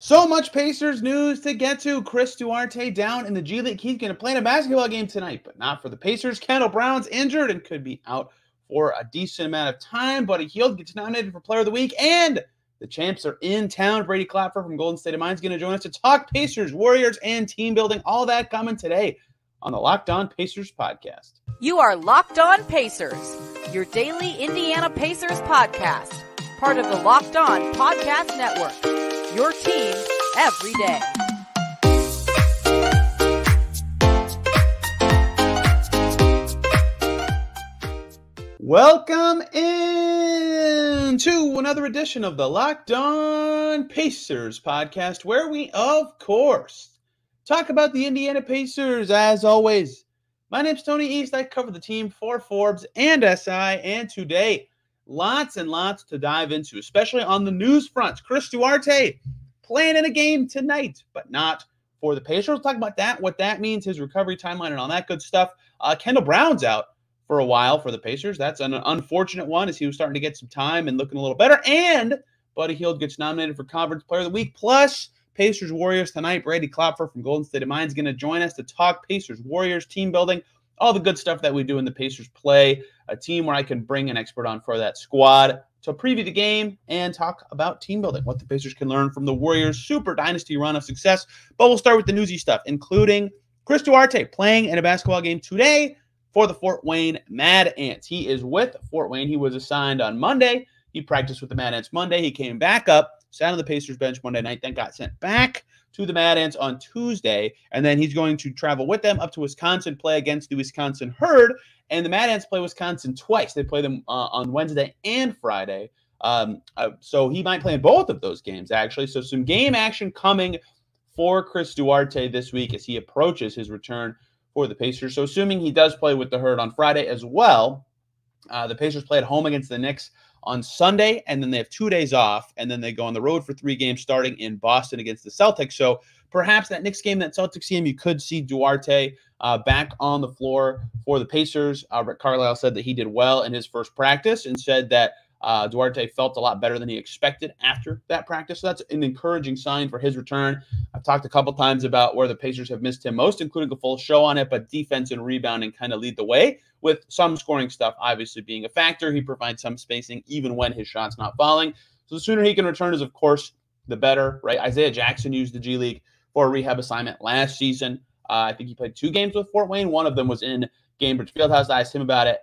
So much Pacers news to get to. Chris Duarte down in the G League. He's going to play in a basketball game tonight, but not for the Pacers. Kendall Brown's injured and could be out for a decent amount of time. Buddy Hield gets nominated for Player of the Week, and the champs are in town. Brady Klopfer from Golden State of Mind is going to join us to talk Pacers, Warriors, and team building. All that coming today on the Locked On Pacers podcast. You are Locked On Pacers, your daily Indiana Pacers podcast, part of the Locked On Podcast Network. Your team every day. Welcome in to another edition of the Locked On Pacers podcast, where we, of course, talk about the Indiana Pacers. As always, my name's Tony East. I cover the team for Forbes and SI, and today, lots and lots to dive into, especially on the news front. Chris Duarte playing in a game tonight, but not for the Pacers. We'll talk about that, what that means, his recovery timeline, and all that good stuff. Kendall Brown's out for a while for the Pacers. That's an unfortunate one, as he was starting to get some time and looking a little better. And Buddy Hield gets nominated for Conference Player of the Week. Plus, Pacers Warriors tonight. Brady Klopfer from Golden State of Mind is going to join us to talk Pacers Warriors team building, all the good stuff that we do in the Pacers play, a team where I can bring an expert on for that squad to preview the game and talk about team building, what the Pacers can learn from the Warriors' super dynasty run of success. But we'll start with the newsy stuff, including Chris Duarte playing in a basketball game today for the Fort Wayne Mad Ants. He is with Fort Wayne. He was assigned on Monday. He practiced with the Mad Ants Monday. He came back up, sat on the Pacers bench Monday night, then got sent back to the Mad Ants on Tuesday, and then he's going to travel with them up to Wisconsin, play against the Wisconsin Herd, and the Mad Ants play Wisconsin twice. They play them on Wednesday and Friday, so he might play in both of those games, actually. So some game action coming for Chris Duarte this week as he approaches his return for the Pacers. So assuming he does play with the Herd on Friday as well, the Pacers play at home against the Knicks on Sunday, and then they have 2 days off, and then they go on the road for 3 games starting in Boston against the Celtics. So perhaps that Knicks game, that Celtics game, you could see Duarte back on the floor for the Pacers. Rick Carlisle said that he did well in his first practice and said that Duarte felt a lot better than he expected after that practice. So that's an encouraging sign for his return. I've talked a couple times about where the Pacers have missed him most, including a full show on it, but defense and rebounding kind of lead the way, with some scoring stuff obviously being a factor. He provides some spacing even when his shot's not falling. So the sooner he can return is, of course, the better, right? Isaiah Jackson used the G League for a rehab assignment last season. I think he played 2 games with Fort Wayne. One of them was in Gainbridge Fieldhouse. I asked him about it.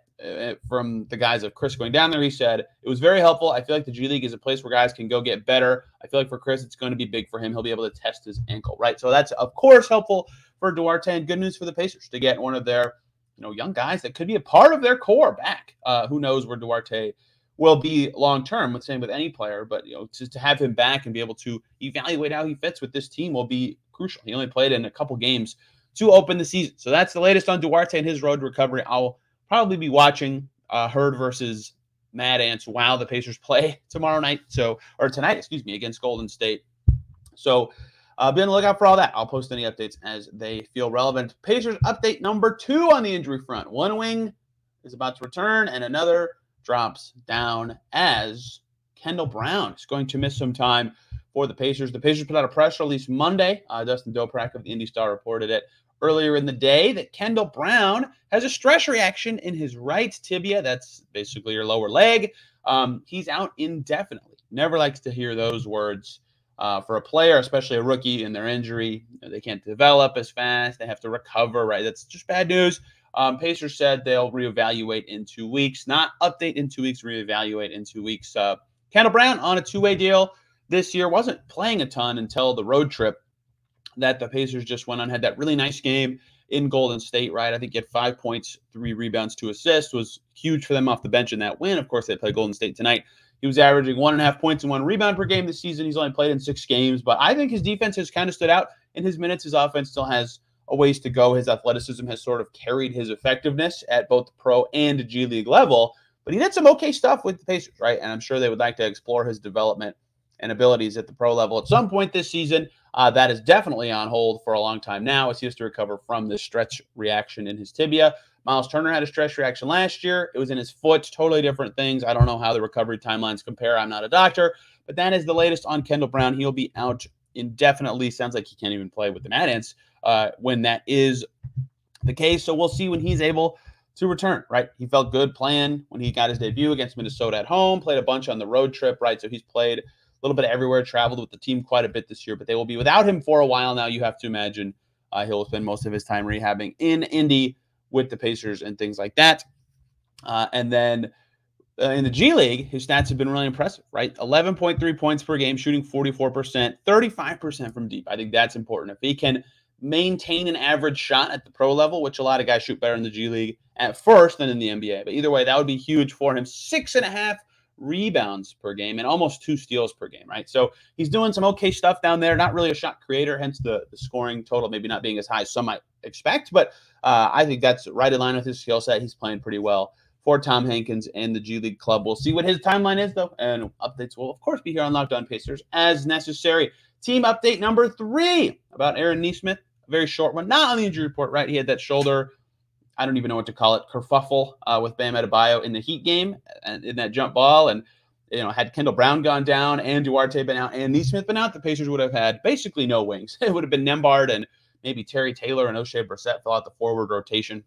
From the guys of Chris going down there, he said it was very helpful. I feel like the G League is a place where guys can go get better. I feel like for Chris, it's going to be big for him. He'll be able to test his ankle, right? So that's, of course, helpful for Duarte, and good news for the Pacers to get one of their young guys that could be a part of their core back. Who knows where Duarte will be long-term, same with any player, but just to have him back and be able to evaluate how he fits with this team will be crucial. He only played in a couple games to open the season. So that's the latest on Duarte and his road to recovery. I'll probably be watching Herd versus Mad Ants while the Pacers play tonight, against Golden State. So be on the lookout for all that. I'll post any updates as they feel relevant. Pacers update number 2 on the injury front. One wing is about to return, and another drops down as Kendall Brown is going to miss some time for the Pacers. The Pacers put out a press release Monday. Dustin Doprak of the Indy Star reported it earlier in the day that Kendall Brown has a stress reaction in his right tibia. That's basically your lower leg. He's out indefinitely. Never likes to hear those words for a player, especially a rookie in their injury. They can't develop as fast. They have to recover, right? That's just bad news. Pacers said they'll reevaluate in 2 weeks. Not update in 2 weeks, reevaluate in 2 weeks. Kendall Brown on a 2-way deal this year. Wasn't playing a ton until the road trip that the Pacers just went on, had that really nice game in Golden State, right? I think he had 5 points, 3 rebounds, 2 assists, was huge for them off the bench in that win. Of course, they play Golden State tonight. He was averaging 1.5 points and 1 rebound per game this season. He's only played in 6 games, but I think his defense has kind of stood out in his minutes. His offense still has a ways to go. His athleticism has sort of carried his effectiveness at both the pro and G League level, but he did some okay stuff with the Pacers, right? And I'm sure they would like to explore his development and abilities at the pro level at some point this season. That is definitely on hold for a long time now as he has to recover from this stretch reaction in his tibia. Miles Turner had a stretch reaction last year. It was in his foot, totally different things. I don't know how the recovery timelines compare. I'm not a doctor, but that is the latest on Kendall Brown. He'll be out indefinitely. Sounds like he can't even play with the Mad Ants when that is the case. So we'll see when he's able to return, right? He felt good playing when he got his debut against Minnesota at home, played a bunch on the road trip, right? So he's played a little bit everywhere, traveled with the team quite a bit this year, but they will be without him for a while now. You have to imagine he'll spend most of his time rehabbing in Indy with the Pacers and things like that. And then in the G League, his stats have been really impressive, right? 11.3 points per game, shooting 44%, 35% from deep. I think that's important. If he can maintain an average shot at the pro level, which a lot of guys shoot better in the G League at first than in the NBA. But either way, that would be huge for him. 6.5 rebounds per game and almost 2 steals per game, right? So he's doing some okay stuff down there. Not really a shot creator, hence the scoring total maybe not being as high as some might expect. But I think that's right in line with his skill set. He's playing pretty well for Tom Hankins and the G League club. We'll see what his timeline is, though, and updates will, of course, be here on Locked On Pacers as necessary. Team update number 3 about Aaron Nesmith, a very short one, not on the injury report, right? He had that shoulder, I don't even know what to call it, kerfuffle with Bam Adebayo in the Heat game and in that jump ball. And, had Kendall Brown gone down and Duarte been out and Nesmith been out, the Pacers would have had basically no wings. It would have been Nembhard and maybe Terry Taylor and O'Shea Brissett fill out the forward rotation.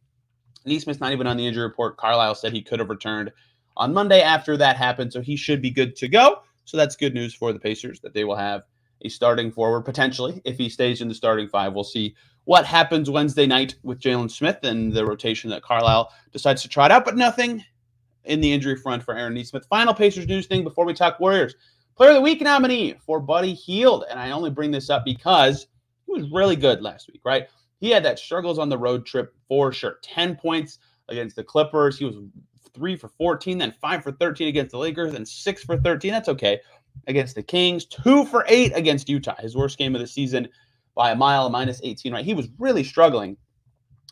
Nesmith's not even on the injury report. Carlisle said he could have returned on Monday after that happened, so he should be good to go. So that's good news for the Pacers that they will have a starting forward potentially. If he stays in the starting 5, we'll see what happens Wednesday night with Jalen Smith and the rotation that Carlisle decides to trot out, but nothing in the injury front for Aaron Nesmith. Final Pacers news thing before we talk Warriors. Player of the Week nominee for Buddy Hield, and I only bring this up because he was really good last week, right? He had that struggles on the road trip for sure. 10 points against the Clippers. He was 3 for 14, then 5 for 13 against the Lakers, and 6 for 13. That's okay. Against the Kings, 2 for 8 against Utah. His worst game of the season by a mile, -18, right? He was really struggling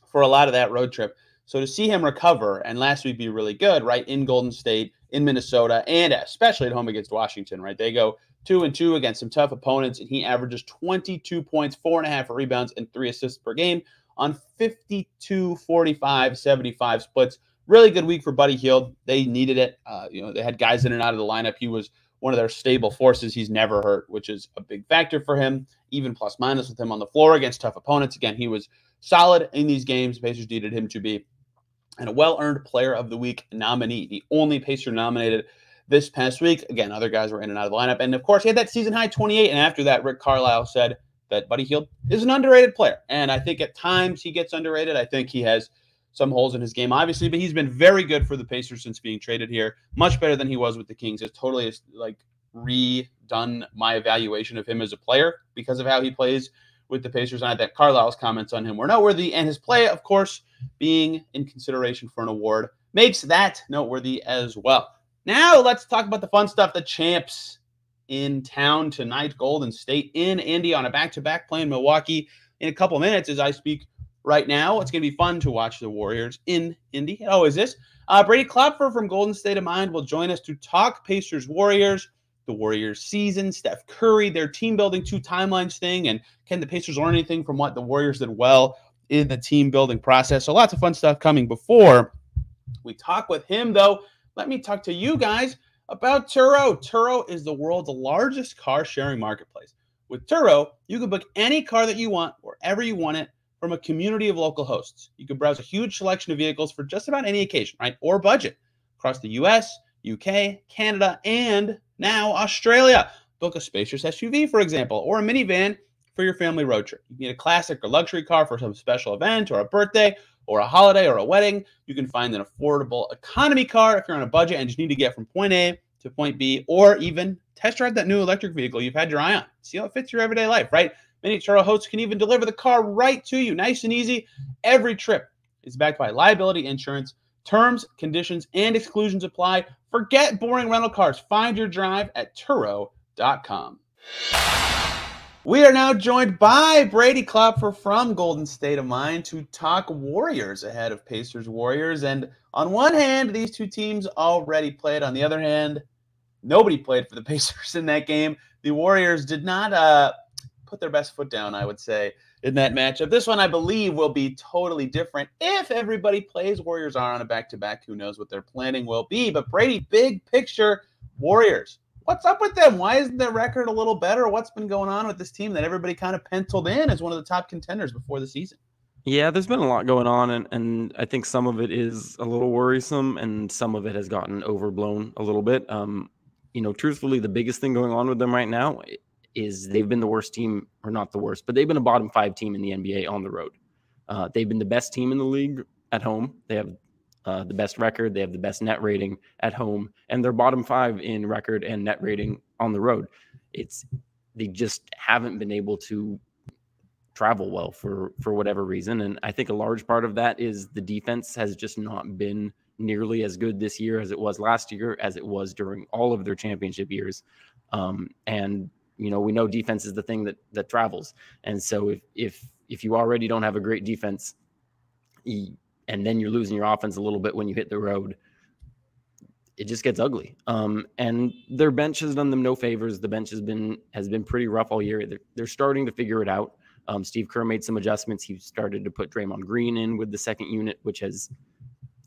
for a lot of that road trip. So to see him recover and last week be really good, right, in Golden State, in Minnesota, and especially at home against Washington, right? They go 2-2 against some tough opponents, and he averages 22 points, 4.5 rebounds, and 3 assists per game on 52, 45, 75 splits. Really good week for Buddy Hield. They needed it. They had guys in and out of the lineup. He was one of their stable forces. He's never hurt, which is a big factor for him, even plus minus with him on the floor against tough opponents. Again, he was solid in these games. Pacers needed him to be. And a well-earned Player of the Week nominee, the only Pacer nominated this past week. Again, other guys were in and out of the lineup. And, of course, he had that season-high 28. And after that, Rick Carlisle said that Buddy Hield is an underrated player. And I think at times he gets underrated. I think he has some holes in his game, obviously. But he's been very good for the Pacers since being traded here. Much better than he was with the Kings. It's totally, redone my evaluation of him as a player because of how he plays with the Pacers. And I think Carlisle's comments on him were noteworthy. And his play, of course, being in consideration for an award makes that noteworthy as well. Now let's talk about the fun stuff. The champs in town tonight. Golden State in Indy on a back-to-back playing Milwaukee in a couple minutes as I speak right now. It's going to be fun to watch the Warriors in Indy. Oh, is this? Brady Klopfer from Golden State of Mind will join us to talk Pacers Warriors, the Warriors season, Steph Curry, their team building 2 timelines thing, and can the Pacers learn anything from what the Warriors did well in the team building process? So lots of fun stuff coming before we talk with him, though. Let me talk to you guys about Turo. Turo is the world's largest car sharing marketplace. With Turo, you can book any car that you want, wherever you want it, from a community of local hosts. You can browse a huge selection of vehicles for just about any occasion, right, or budget, across the U.S., UK, Canada, and now Australia. Book a spacious SUV, for example, or a minivan for your family road trip. You need a classic or luxury car for some special event or a birthday or a holiday or a wedding. You can find an affordable economy car if you're on a budget and just need to get from point A to point B, or even test drive that new electric vehicle you've had your eye on. See how it fits your everyday life, right? Many Turo hosts can even deliver the car right to you. Nice and easy. Every trip is backed by liability insurance. Terms, conditions, and exclusions apply. Forget boring rental cars. Find your drive at Turo.com. We are now joined by Brady Klopfer from Golden State of Mind to talk Warriors ahead of Pacers Warriors. And on one hand, these 2 teams already played. On the other hand, nobody played for the Pacers in that game. The Warriors did not put their best foot down, I would say, in that matchup. This one, I believe, will be totally different if everybody plays. Warriors are on a back-to-back. Who knows what their planning will be. But Brady, big picture, Warriors. What's up with them? Why isn't their record a little better? What's been going on with this team that everybody kind of penciled in as one of the top contenders before the season? Yeah, there's been a lot going on, and I think some of it is a little worrisome, and some of it has gotten overblown a little bit. Truthfully, the biggest thing going on with them right now is they've been the worst team, or not the worst, but they've been a bottom 5 team in the NBA on the road. They've been the best team in the league at home. They have the best record. They have the best net rating at home, and they're bottom 5 in record and net rating on the road. They just haven't been able to travel well for whatever reason. And I think a large part of that is the defense has just not been nearly as good this year as it was last year, as it was during all of their championship years. And we know defense is the thing that travels. And so if you already don't have a great defense, and then you're losing your offense a little bit when you hit the road, it just gets ugly. And their bench has done them no favors. The bench has been pretty rough all year. They're starting to figure it out. Steve Kerr made some adjustments. He started to put Draymond Green in with the second unit, which has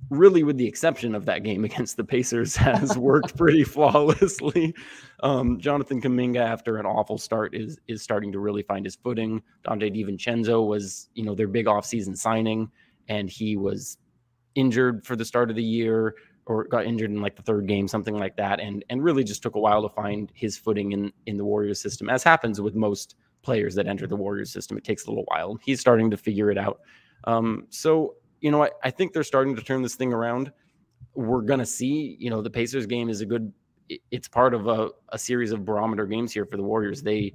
really, with the exception of that game against the Pacers, has worked pretty flawlessly. Jonathan Kuminga, after an awful start, is starting to really find his footing. Donte DiVincenzo was, their big offseason signing, and he was injured for the start of the year, or got injured in like the third game, something like that, and really just took a while to find his footing in the Warriors system, as happens with most players that enter the Warriors system. It takes a little while. He's starting to figure it out. I think they're starting to turn this thing around. We're going to see, the Pacers game is it's part of a series of barometer games here for the Warriors. They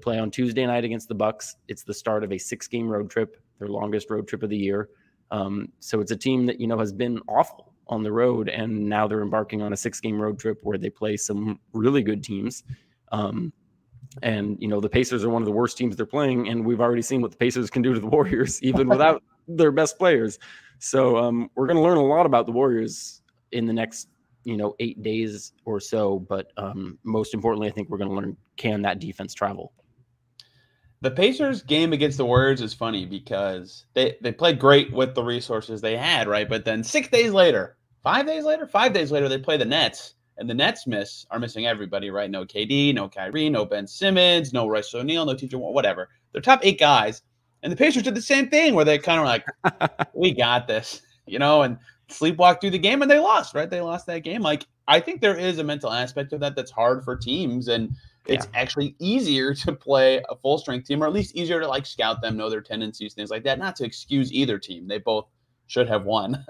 play on Tuesday night against the Bucks. It's the start of a 6-game road trip, their longest road trip of the year. So it's a team that, has been awful on the road, and now they're embarking on a 6-game road trip where they play some really good teams. And, the Pacers are one of the worst teams they're playing, and we've already seen what the Pacers can do to the Warriors, even without their best players. So we're going to learn a lot about the Warriors in the next, 8 days or so. But most importantly, I think we're going to learn, can that defense travel? The Pacers game against the Warriors is funny because they played great with the resources they had, right? But then 5 days later, they play the Nets. And the Nets are missing everybody, right? No KD, no Kyrie, no Ben Simmons, no Royce O'Neal, no TJ, whatever. Their top 8 guys. And the Pacers did the same thing where they kind of like, we got this, and sleepwalk through the game, and they lost, right? They lost that game. Like, I think there is a mental aspect of that that's hard for teams, and it's actually easier to play a full-strength team, or at least easier to like scout them, know their tendencies, things like that. Not to excuse either team. They both should have won,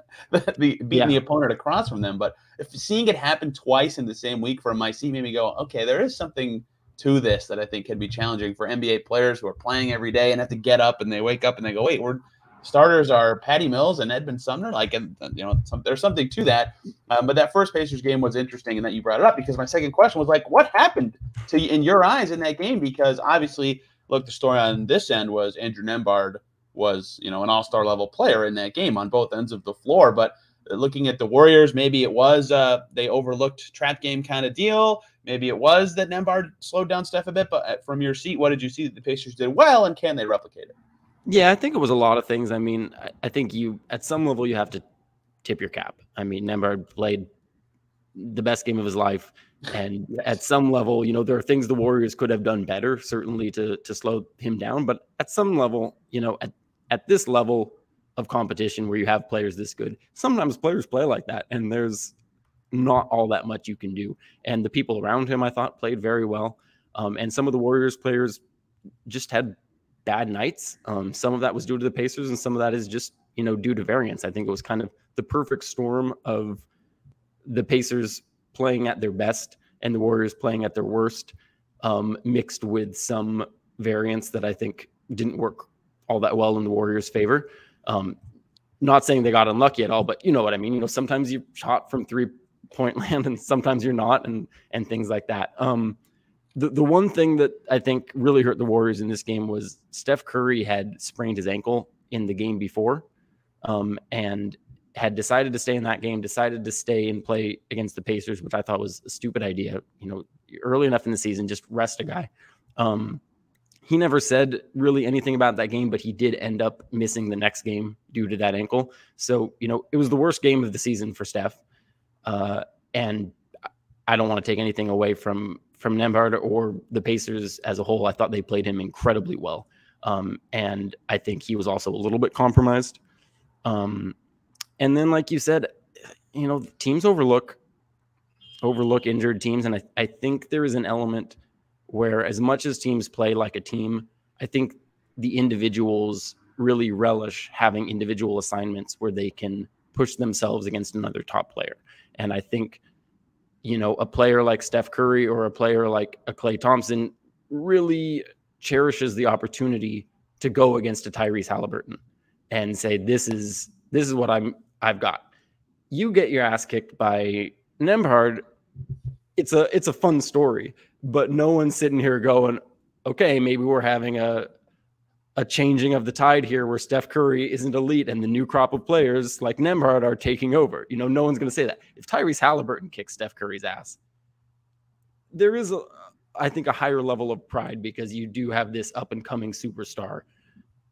beating the opponent across from them. But if seeing it happen twice in the same week from my seat made me go, okay, there is something to this that I think can be challenging for NBA players who are playing every day and have to get up, and they wake up and they go, wait, starters are Patty Mills and Edmund Sumner. Like, there's something to that. But that first Pacers game was interesting, and that you brought it up, because my second question was like, what happened to you in your eyes in that game? Because obviously, look, the story on this end was Andrew Nembhard was, an all-star level player in that game on both ends of the floor. But looking at the Warriors, maybe it was they overlooked trap game kind of deal. Maybe it was that Nembhard slowed down Steph a bit. But from your seat, what did you see that the Pacers did well, and can they replicate it? Yeah, I think it was a lot of things. I mean, I think at some level, you have to tip your cap. I mean, Nembhard played the best game of his life. And at some level, there are things the Warriors could have done better, certainly to slow him down. But at some level, at this level of competition where you have players this good, sometimes players play like that, and there's not all that much you can do. And the people around him, I thought, played very well. And some of the Warriors players just had bad nights. Some of that was due to the Pacers, and some of that is just, due to variance. I think it was kind of the perfect storm of the Pacers playing at their best and the Warriors playing at their worst, mixed with some variance that I think didn't work all that well in the Warriors' favor. Not saying they got unlucky at all, but you know what I mean? Sometimes you're shot from 3-point land and sometimes you're not, and things like that. The one thing that I think really hurt the Warriors in this game was Steph Curry had sprained his ankle in the game before, and had decided to stay in that game, decided to stay and play against the Pacers, which I thought was a stupid idea. Early enough in the season, just rest a guy. He never said really anything about that game, but he did end up missing the next game due to that ankle. So, it was the worst game of the season for Steph. And I don't want to take anything away from Nembhard or the Pacers as a whole. I thought they played him incredibly well. And I think he was also a little bit compromised. And then, like you said, teams overlook injured teams. And I think there is an element where, as much as teams play like a team, I think the individuals really relish having individual assignments where they can push themselves against another top player. And I think, a player like Steph Curry or a player like a Klay Thompson really cherishes the opportunity to go against a Tyrese Halliburton and say, this is what I've got. You get your ass kicked by Nembhard. It's a fun story, but no one's sitting here going, okay, maybe we're having a changing of the tide here where Steph Curry isn't elite and the new crop of players like Nembhard are taking over. No one's going to say that. If Tyrese Halliburton kicks Steph Curry's ass, there is, I think, a higher level of pride because you do have this up-and-coming superstar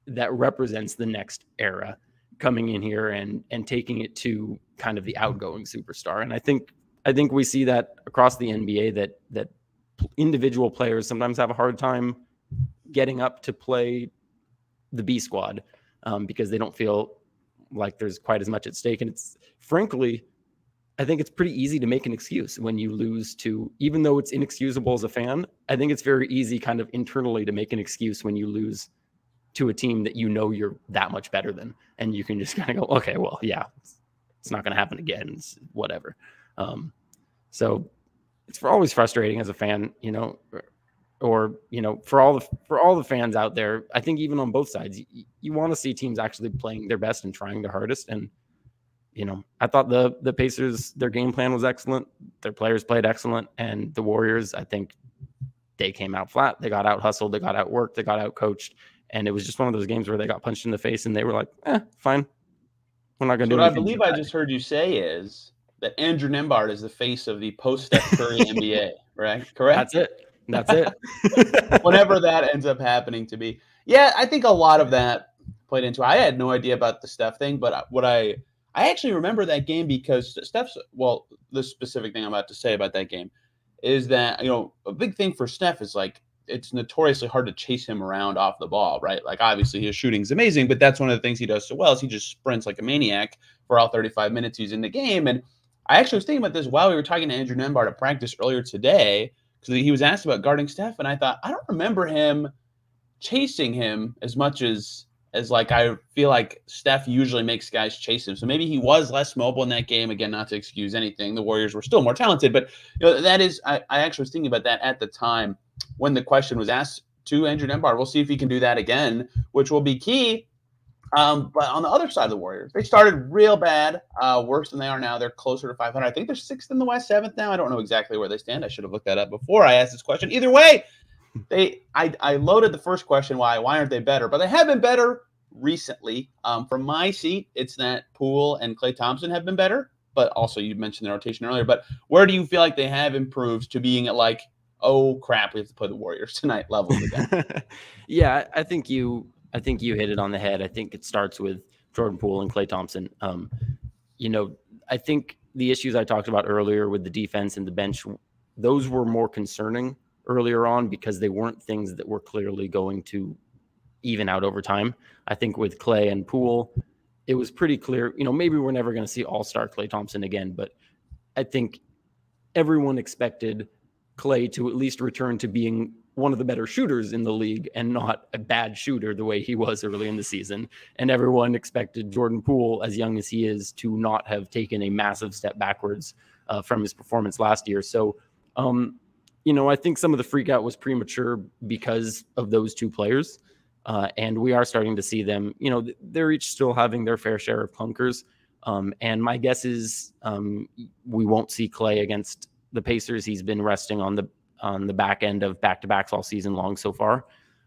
that represents the next era coming in here and taking it to kind of the outgoing superstar. And I think we see that across the NBA that individual players sometimes have a hard time getting up to play the B squad because they don't feel like there's quite as much at stake. And it's frankly, I think it's pretty easy to make an excuse when you lose to, even though it's inexcusable as a fan, I think it's very easy kind of internally to make an excuse when you lose to a team that you're that much better than. And you can just kind of go, okay, well, yeah, it's not going to happen again. It's whatever. So it's always frustrating as a fan, or for all the fans out there. I think even on both sides, you want to see teams actually playing their best and trying their hardest. And I thought the Pacers, their game plan was excellent. Their players played excellent, and the Warriors, I think they came out flat. They got out hustled, they got out worked, they got out coached, and it was just one of those games where they got punched in the face and they were like, fine, we're not going to do anything. What I believe I just heard you say is that Andrew Nembhard is the face of the post-Steph Curry NBA, right? Correct? That's it. Whenever that ends up happening to be. Yeah, I think a lot of that played into it. I had no idea about the Steph thing, but what I actually remember that game because the specific thing I'm about to say about that game is that, a big thing for Steph is like, it's notoriously hard to chase him around off the ball, right? Like, obviously his shooting is amazing, but that's one of the things he does so well is he just sprints like a maniac for all 35 minutes he's in the game. And I actually was thinking about this while we were talking to Andrew Nembhard at practice earlier today, because he was asked about guarding Steph, and I thought, I don't remember him chasing him as much as like I feel like Steph usually makes guys chase him. So maybe he was less mobile in that game. Again, not to excuse anything. The Warriors were still more talented, but that is, I actually was thinking about that at the time when the question was asked to Andrew Nembhard. We'll see if he can do that again, which will be key. But on the other side of the Warriors, they started real bad, worse than they are now. They're closer to 500. I think they're 6th in the West, 7th now. I don't know exactly where they stand. I should have looked that up before I asked this question. Either way, I loaded the first question, why aren't they better? But they have been better recently. From my seat, it's that Poole and Klay Thompson have been better. But also, you mentioned the rotation earlier. But where do you feel like they have improved to being at like, oh, crap, we have to play the Warriors tonight levels again? Yeah, I think you hit it on the head. I think it starts with Jordan Poole and Klay Thompson. I think the issues I talked about earlier with the defense and the bench, those were more concerning earlier on because they weren't things that were clearly going to even out over time. I think with Klay and Poole, it was pretty clear, maybe we're never going to see all-star Klay Thompson again, but I think everyone expected Klay to at least return to being one of the better shooters in the league and not a bad shooter the way he was early in the season. And everyone expected Jordan Poole, as young as he is, to not have taken a massive step backwards from his performance last year. So, I think some of the freak out was premature because of those two players. And we are starting to see them, they're each still having their fair share of clunkers. And my guess is we won't see Klay against the Pacers. He's been resting on the back end of back-to-backs all season long so far.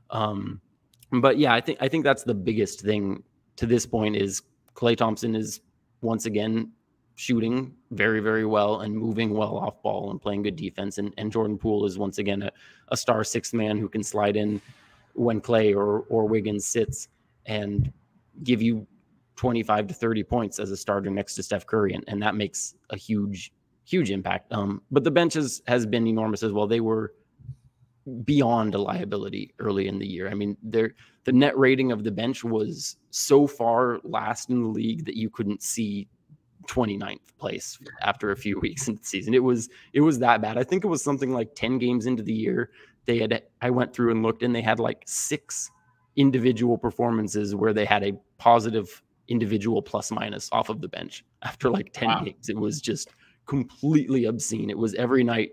But yeah, I think that's the biggest thing to this point is Klay Thompson is once again shooting very, very well and moving well off ball and playing good defense. And Jordan Poole is once again a star sixth man who can slide in when Klay or Wiggins sits and give you 25 to 30 points as a starter next to Steph Curry. And that makes a huge, huge impact. But the bench has been enormous as well. They were beyond a liability early in the year. I mean, the net rating of the bench was so far last in the league that you couldn't see 29th place after a few weeks in the season. It was that bad. I think it was something like 10 games into the year. I went through and looked, and they had like 6 individual performances where they had a positive individual plus minus off of the bench after like 10 games. It was just completely obscene. It was every night,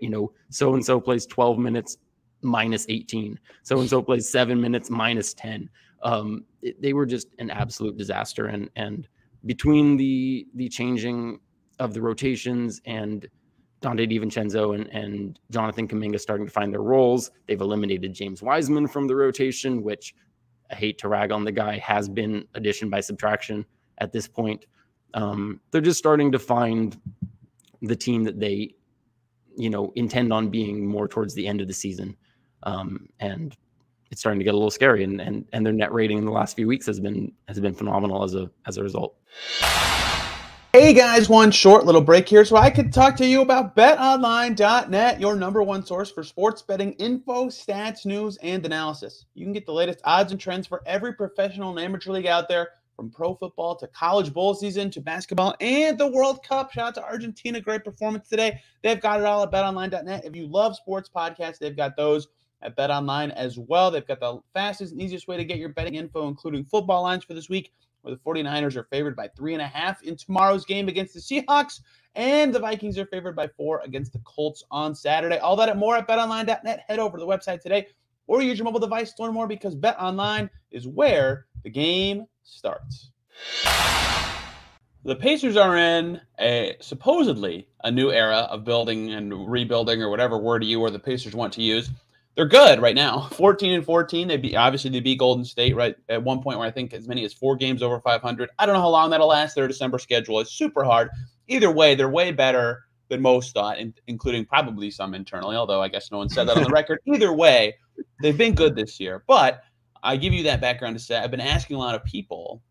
so-and-so plays 12 minutes minus 18. So-and-so plays 7 minutes minus 10. They were just an absolute disaster. And between the changing of the rotations and Donte DiVincenzo and Jonathan Kuminga starting to find their roles, they've eliminated James Wiseman from the rotation, which I hate to rag on the guy, has been addition by subtraction at this point. They're just starting to find the team that they, intend on being more towards the end of the season. And it's starting to get a little scary, and their net rating in the last few weeks has been phenomenal as a result. Hey guys, one short little break here so I could talk to you about BetOnline.net, your number one source for sports betting info, stats, news, and analysis. You can get the latest odds and trends for every professional and amateur league out there, from pro football to college bowl season to basketball and the World Cup. Shout out to Argentina, great performance today. They've got it all at BetOnline.net. If you love sports podcasts, they've got those at BetOnline as well. They've got the fastest and easiest way to get your betting info, including football lines for this week, where the 49ers are favored by 3.5 in tomorrow's game against the Seahawks, and the Vikings are favored by 4 against the Colts on Saturday. All that and more at BetOnline.net. Head over to the website today or use your mobile device to learn more, because BetOnline is where the game starts. The Pacers are in supposedly a new era of building and rebuilding, or whatever word you or the Pacers want to use. They're good right now, 14-14. They beat Golden State right at one point where I think as many as 4 games over 500. I don't know how long that'll last. Their December schedule is super hard. Either way, they're way better than most thought, including probably some internally, although I guess no one said that on the record. Either way, they've been good this year. But I give you that background to say I've been asking a lot of people,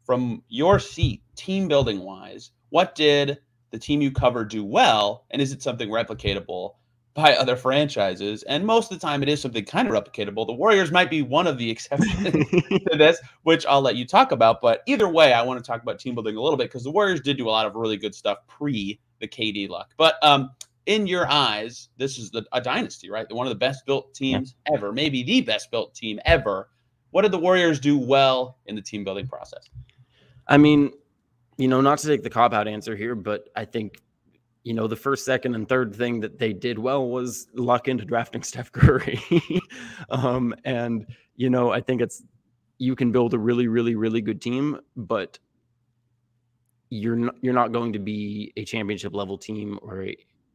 from your seat, team building wise, what did the team you cover do well, and is it something replicatable by other franchises? And most of the time it is something kind of replicatable. The Warriors might be one of the exceptions to this, which I'll let you talk about. But either way, I want to talk about team building a little bit, because the Warriors did do a lot of really good stuff pre the KD luck. But in your eyes, this is a dynasty, right? One of the best built teams ever, maybe the best built team ever. What did the Warriors do well in the team building process? I mean, not to take the cop-out answer here, but I think the first, second, and third thing that they did well was luck into drafting Steph Curry. And, I think you can build a really, really, really good team, but you're not going to be a championship level team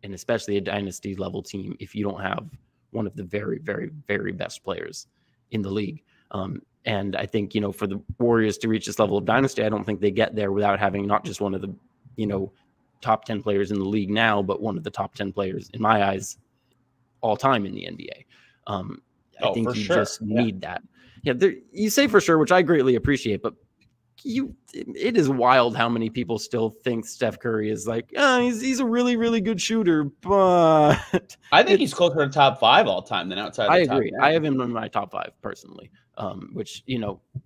and especially a dynasty level team if you don't have one of the very, very, very best players in the league. And I think, for the Warriors to reach this level of dynasty, I don't think they get there without having not just one of the, top 10 players in the league now, but one of the top 10 players in my eyes all time in the NBA. I think you just need that. Yeah, you say for sure, which I greatly appreciate, but it is wild how many people still think Steph Curry is like, he's a really, really good shooter, but I think he's closer to top 5 all time than outside. I agree. Top 10. I have him in my top 5 personally, which,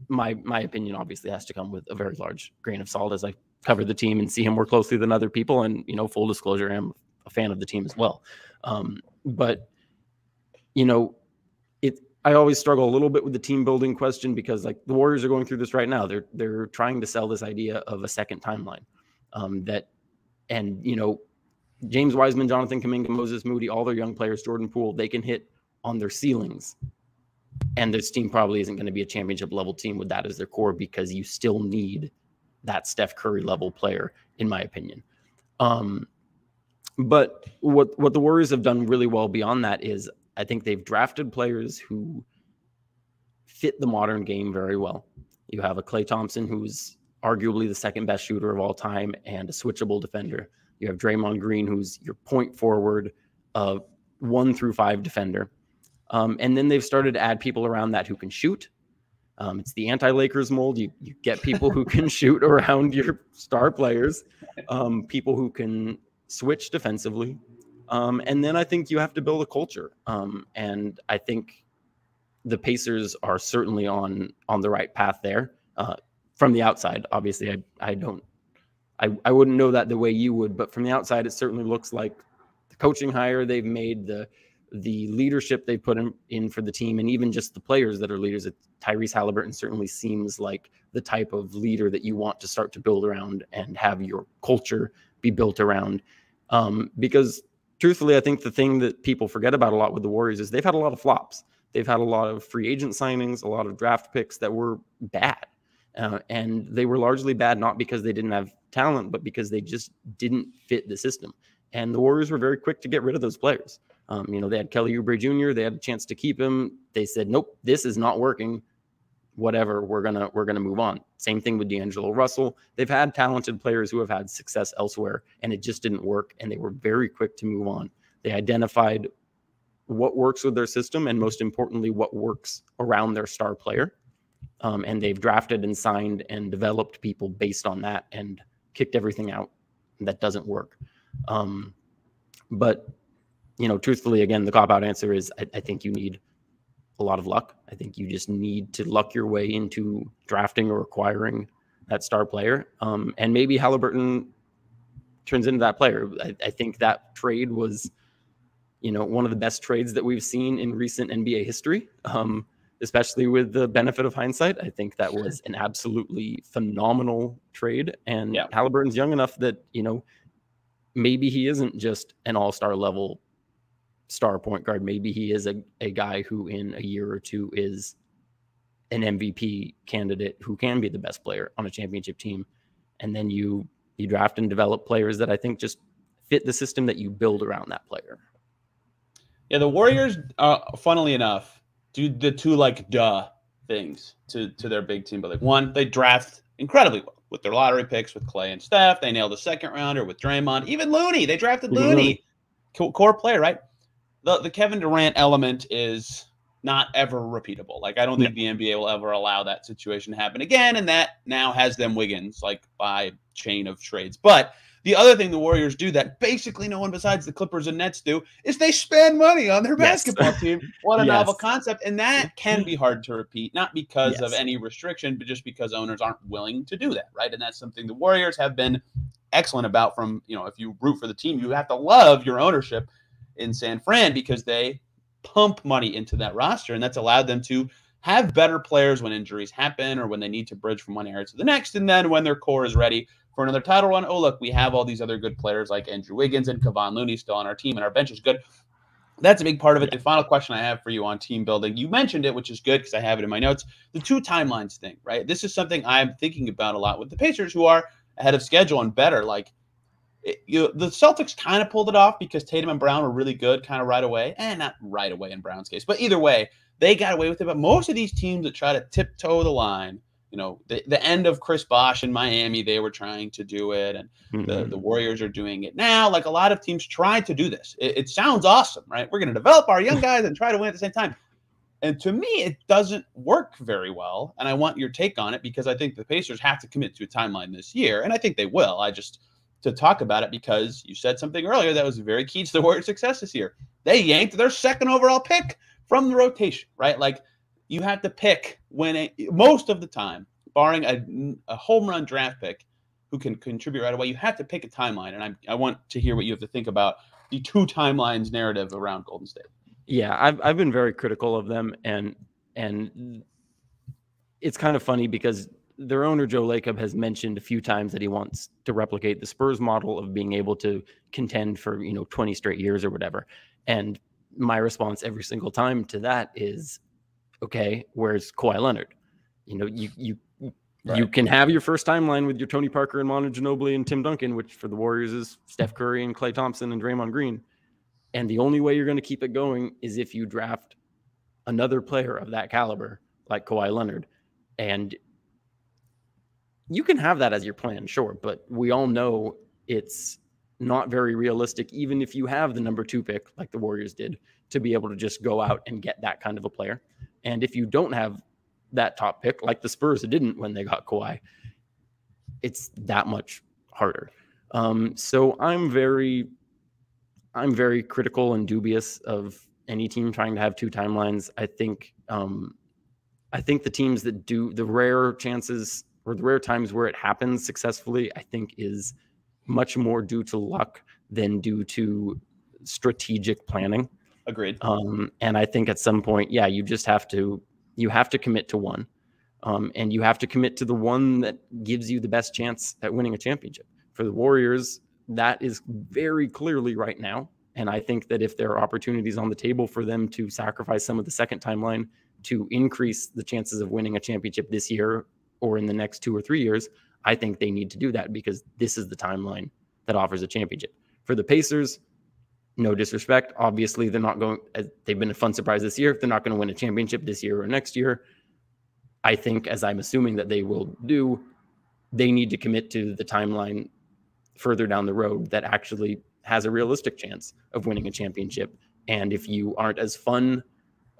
my opinion obviously has to come with a very large grain of salt as I cover the team and see him more closely than other people. And, full disclosure, I'm a fan of the team as well. But, I always struggle a little bit with the team building question, because like the Warriors are going through this right now. They're trying to sell this idea of a second timeline James Wiseman, Jonathan Kuminga, Moses Moody, all their young players, Jordan Poole, they can hit on their ceilings. And this team probably isn't going to be a championship level team with that as their core, because you still need that Steph Curry level player, in my opinion. But what the Warriors have done really well beyond that is I think they've drafted players who fit the modern game very well. You have a Klay Thompson, who's arguably the second best shooter of all time and a switchable defender. You have Draymond Green, who's your point forward, 1 through 5 defender. And then they've started to add people around that who can shoot. It's the anti-Lakers mold. You get people who can shoot around your star players, people who can switch defensively. And then I think you have to build a culture. And I think the Pacers are certainly on the right path there. From the outside, obviously, I wouldn't know that the way you would, but from the outside, it certainly looks like the coaching hire they've made, the leadership they put in for the team, and even just the players that are leaders. Tyrese Halliburton certainly seems like the type of leader that you want to start to build around and have your culture be built around. Because truthfully, I think the thing that people forget about a lot with the Warriors is they've had a lot of flops. They've had a lot of free agent signings, a lot of draft picks that were bad. And they were largely bad, not because they didn't have talent, but because they just didn't fit the system. And the Warriors were very quick to get rid of those players. They had Kelly Oubre Jr. They had a chance to keep him. They said, nope, this is not working. Whatever, we're gonna move on. Same thing with D'Angelo Russell. They've had talented players who have had success elsewhere, and it just didn't work. And they were very quick to move on. They identified what works with their system, and most importantly, what works around their star player. And they've drafted and signed and developed people based on that, and kicked everything out that doesn't work. But truthfully, again, the cop-out answer is I think you need a lot of luck. I think you just need to luck your way into drafting or acquiring that star player. And maybe Halliburton turns into that player. I think that trade was, one of the best trades that we've seen in recent NBA history, especially with the benefit of hindsight. I think that was an absolutely phenomenal trade. And Halliburton's young enough that, maybe he isn't just an all-star level star point guard. Maybe he is a guy who in a year or two is an MVP candidate who can be the best player on a championship team. And then you draft and develop players that I think just fit the system that you build around that player. Yeah, the Warriors, funnily enough, do the two things to their big team. But one, they draft incredibly well with their lottery picks with Clay and Steph. They nailed a second rounder with Draymond. Even Looney, they drafted Looney, core player, right? The Kevin Durant element is not ever repeatable. I don't think the NBA will ever allow that situation to happen again, and that now has them Wiggins, by chain of trades. But the other thing the Warriors do that basically no one besides the Clippers and Nets do is they spend money on their basketball team. What a novel concept. And that can be hard to repeat, not because of any restriction, but just because owners aren't willing to do that, right? And that's something the Warriors have been excellent about from, if you root for the team, you have to love your ownership in San Fran because they pump money into that roster, and that's allowed them to have better players when injuries happen or when they need to bridge from one era to the next. And then when their core is ready for another title run, oh, look, we have all these other good players like Andrew Wiggins and Kevon Looney still on our team, and our bench is good. That's a big part of it. The final question I have for you on team building, you mentioned it, which is good because I have it in my notes, the two timelines thing, right? This is something I'm thinking about a lot with the Pacers, who are ahead of schedule and better. The Celtics kind of pulled it off because Tatum and Brown were really good kind of right away. And not right away in Brown's case, but either way, they got away with it. But most of these teams that try to tiptoe the line, the end of Chris Bosh in Miami, they were trying to do it. And the Warriors are doing it now. A lot of teams tried to do this. It sounds awesome, right? We're going to develop our young guys and try to win at the same time. And to me, it doesn't work very well. And I want your take on it because I think the Pacers have to commit to a timeline this year. And I think they will. To talk about it because you said something earlier that was very key to the Warriors' success this year. They yanked their second overall pick from the rotation, right? You have to pick most of the time, barring a home run draft pick who can contribute right away, you have to pick a timeline. And I want to hear what you have to think about the two timelines narrative around Golden State. Yeah, I've been very critical of them, and it's kind of funny because their owner, Joe Lacob, has mentioned a few times that he wants to replicate the Spurs model of being able to contend for, 20 straight years or whatever. And my response every single time to that is, okay, where's Kawhi Leonard? You can have your first timeline with your Tony Parker and Manu Ginobili and Tim Duncan, which for the Warriors is Steph Curry and Klay Thompson and Draymond Green. And the only way you're going to keep it going is if you draft another player of that caliber, like Kawhi Leonard. And you can have that as your plan, sure, but we all know it's not very realistic, even if you have the number 2 pick, like the Warriors did, to be able to just go out and get that kind of a player. And if you don't have that top pick, like the Spurs didn't when they got Kawhi, it's that much harder. So I'm very critical and dubious of any team trying to have two timelines. I think the teams that do, the rare chances or the rare times where it happens successfully, I think is much more due to luck than due to strategic planning. Agreed. And I think at some point, you just have to commit to one. And you have to commit to the one that gives you the best chance at winning a championship. For the Warriors, that is very clearly right now. And I think that if there are opportunities on the table for them to sacrifice some of the second timeline to increase the chances of winning a championship this year or in the next 2 or 3 years, I think they need to do that because this is the timeline that offers a championship. For the Pacers, no disrespect, obviously they've been a fun surprise this year. If they're not going to win a championship this year or next year, I think, as I'm assuming that they will do, they need to commit to the timeline further down the road that actually has a realistic chance of winning a championship. And if you aren't as fun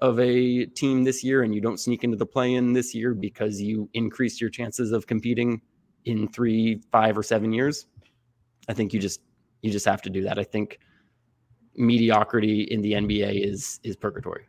of a team this year and you don't sneak into the play-in this year because you increase your chances of competing in 3, 5, or 7 years, I think you just have to do that. I think mediocrity in the NBA is purgatory.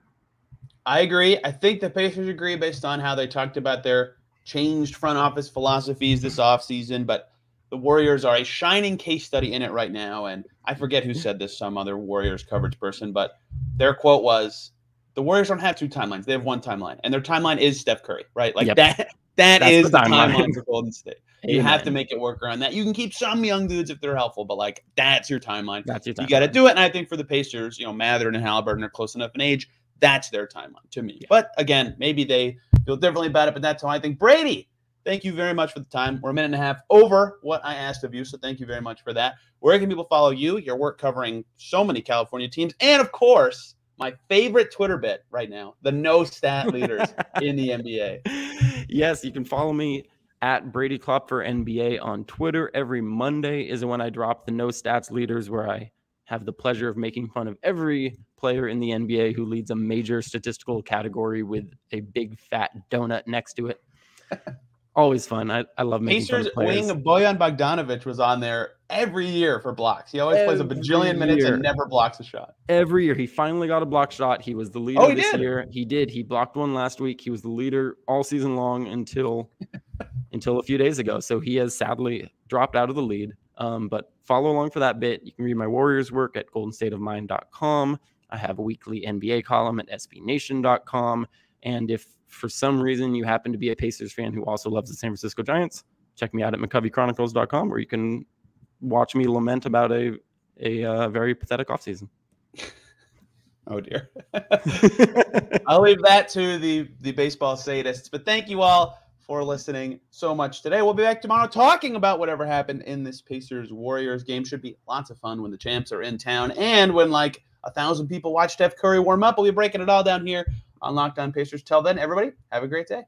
I agree. I think the Pacers agree based on how they talked about their changed front office philosophies this offseason, but the Warriors are a shining case study in it right now. And I forget who said this, some other Warriors coverage person, but their quote was, the Warriors don't have two timelines. They have one timeline, and their timeline is Steph Curry, right? Like that's is the timeline for Golden State. You have to make it work around that. You can keep some young dudes if they're helpful, but like that's your timeline. You got to do it. And I think for the Pacers, Mathurin and Halliburton are close enough in age. That's their timeline to me. Yeah. But again, maybe they feel differently about it, but that's how I think. Brady, thank you very much for the time. We're a minute and a half over what I asked of you, so thank you very much for that. Where can people follow you, your work covering so many California teams, and of course, my favorite Twitter bit right now, the no stat leaders in the NBA. Yes, you can follow me at Brady Klopfer NBA on Twitter. Every Monday is when I drop the no stats leaders, where I have the pleasure of making fun of every player in the NBA who leads a major statistical category with a big fat donut next to it. Always fun. I love making fun of players. Wing Bojan Bogdanovic was on there every year for blocks. He always plays a bajillion minutes and never blocks a shot. Every year. He finally got a block shot. He was the leader this year. He did. He blocked one last week. He was the leader all season long until a few days ago. So he has sadly dropped out of the lead. But follow along for that bit. You can read my Warriors work at goldenstateofmind.com. I have a weekly NBA column at sbnation.com. And if for some reason you happen to be a Pacers fan who also loves the San Francisco Giants, check me out at McCoveyChronicles.com, where you can watch me lament about a very pathetic offseason. Oh, dear. I'll leave that to the baseball sadists. But thank you all for listening so much today. We'll be back tomorrow talking about whatever happened in this Pacers-Warriors game. Should be lots of fun when the champs are in town and when 1,000 people watch Steph Curry warm up. We'll be breaking it all down here on Locked On Pacers. Till then, everybody, have a great day.